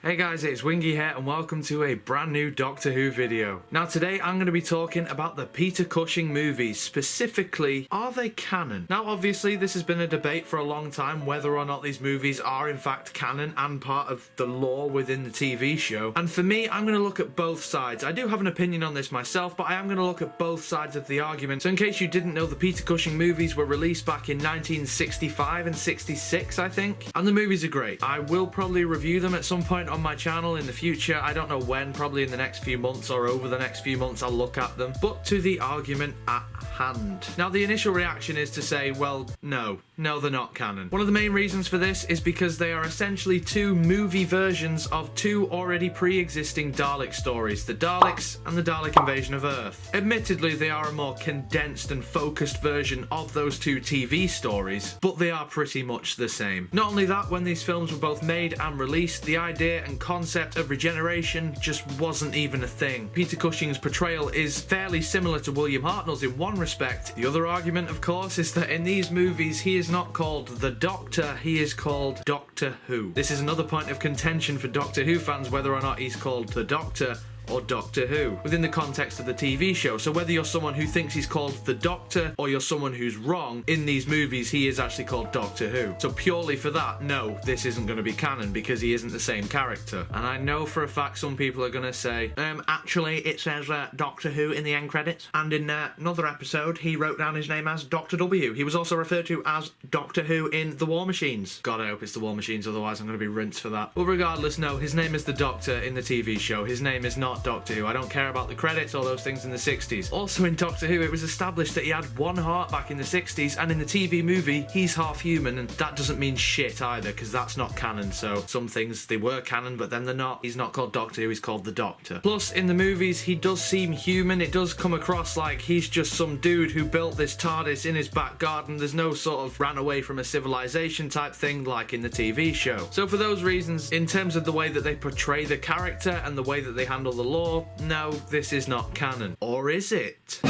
Hey guys, it's Wingy here and welcome to a brand new Doctor Who video. Now today I'm going to be talking about the Peter Cushing movies, specifically, are they canon? Now obviously this has been a debate for a long time whether or not these movies are in fact canon and part of the lore within the TV show. And for me, I'm going to look at both sides. I do have an opinion on this myself, but I am going to look at both sides of the argument. So in case you didn't know, the Peter Cushing movies were released back in 1965 and 66, I think. And the movies are great. I will probably review them at some point on my channel in the future. I don't know when, probably in the next few months or over the next few months I'll look at them. But to the argument at hand. Now the initial reaction is to say, well, no, they're not canon. One of the main reasons for this is because they are essentially two movie versions of two already pre-existing Dalek stories, the Daleks and the Dalek Invasion of Earth. Admittedly, they are a more condensed and focused version of those two TV stories, but they are pretty much the same. Not only that, when these films were both made and released, the idea and concept of regeneration just wasn't even a thing. Peter Cushing's portrayal is fairly similar to William Hartnell's in one respect. The other argument, of course, is that in these movies he is not called the Doctor, he is called Doctor Who. This is another point of contention for Doctor Who fans, whether or not he's called the Doctor or Doctor Who within the context of the TV show. So whether you're someone who thinks he's called the Doctor or you're someone who's wrong, in these movies he is actually called Doctor Who. So purely for that, no, this isn't going to be canon because he isn't the same character. And I know for a fact some people are going to say, actually it says Doctor Who in the end credits, and in another episode he wrote down his name as Dr. W. He was also referred to as Doctor Who in The War Machines. God, I hope it's The War Machines, otherwise I'm going to be rinsed for that. But regardless, no, his name is the Doctor in the TV show. His name is not Doctor Who. I don't care about the credits or those things in the 60s. Also in Doctor Who, it was established that he had one heart back in the 60s, and in the TV movie, he's half human, and that doesn't mean shit either, because that's not canon. So some things, they were canon, but then they're not. He's not called Doctor Who, he's called the Doctor. Plus, in the movies, he does seem human. It does come across like he's just some dude who built this TARDIS in his back garden. There's no sort of ran away from a civilization type thing like in the TV show. So for those reasons, in terms of the way that they portray the character and the way that they handle the lore, no, this is not canon. Or is it?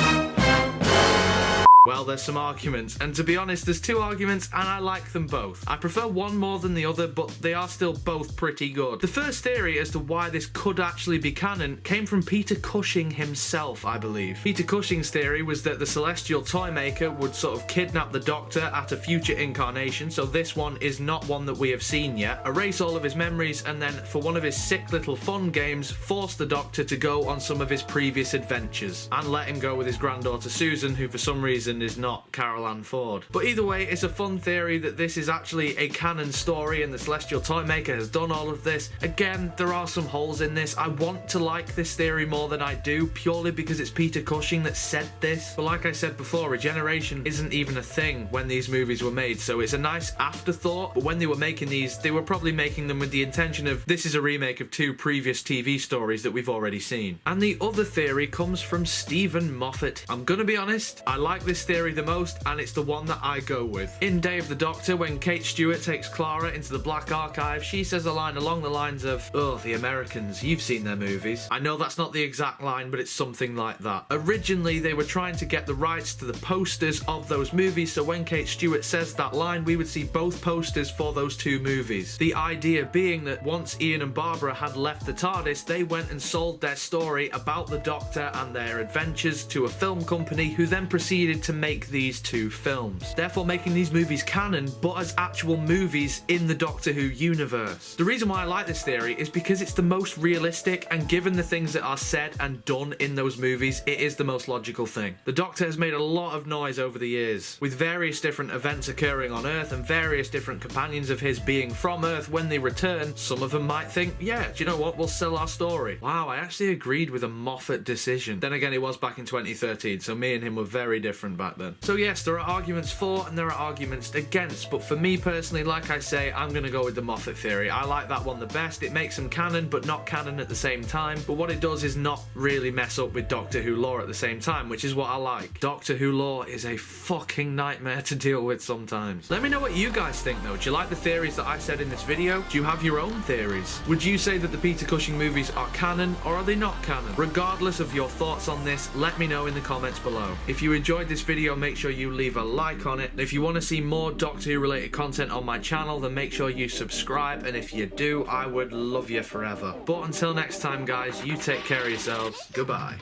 Well, there's some arguments, and to be honest, there's two arguments, and I like them both. I prefer one more than the other, but they are still both pretty good. The first theory as to why this could actually be canon came from Peter Cushing himself, I believe. Peter Cushing's theory was that the celestial toy maker would sort of kidnap the Doctor at a future incarnation, so this one is not one that we have seen yet, erase all of his memories, and then for one of his sick little fun games, force the Doctor to go on some of his previous adventures, and let him go with his granddaughter Susan, who for some reason is not Carol Ann Ford. But either way, it's a fun theory that this is actually a canon story and the Celestial Toymaker has done all of this. Again, there are some holes in this. I want to like this theory more than I do, purely because it's Peter Cushing that said this. But like I said before, regeneration isn't even a thing when these movies were made, so it's a nice afterthought. But when they were making these, they were probably making them with the intention of, this is a remake of two previous TV stories that we've already seen. And the other theory comes from Stephen Moffat. I'm gonna be honest, I like this theory the most, and it's the one that I go with. In Day of the Doctor, when Kate Stewart takes Clara into the Black Archive, she says a line along the lines of, "Oh, the Americans, you've seen their movies." I know that's not the exact line, but it's something like that. Originally, they were trying to get the rights to the posters of those movies, so when Kate Stewart says that line, we would see both posters for those two movies. The idea being that once Ian and Barbara had left the TARDIS, they went and sold their story about the Doctor and their adventures to a film company who then proceeded to make these two films, therefore making these movies canon, but as actual movies in the Doctor Who universe. The reason why I like this theory is because it's the most realistic, and given the things that are said and done in those movies, it is the most logical thing. The Doctor has made a lot of noise over the years, with various different events occurring on Earth and various different companions of his being from Earth. When they return, some of them might think, yeah, do you know what, we'll sell our story. Wow, I actually agreed with a Moffat decision. Then again, it was back in 2013, so me and him were very different back then. So yes, there are arguments for and there are arguments against, but for me personally, like I say, I'm going to go with the Moffat theory. I like that one the best. It makes them canon, but not canon at the same time. But what it does is not really mess up with Doctor Who lore at the same time, which is what I like. Doctor Who lore is a fucking nightmare to deal with sometimes. Let me know what you guys think though. Do you like the theories that I said in this video? Do you have your own theories? Would you say that the Peter Cushing movies are canon, or are they not canon? Regardless of your thoughts on this, let me know in the comments below. If you enjoyed this video, video, make sure you leave a like on it. And if you want to see more Doctor Who related content on my channel, then make sure you subscribe, and if you do, I would love you forever. But until next time guys, you take care of yourselves. Goodbye.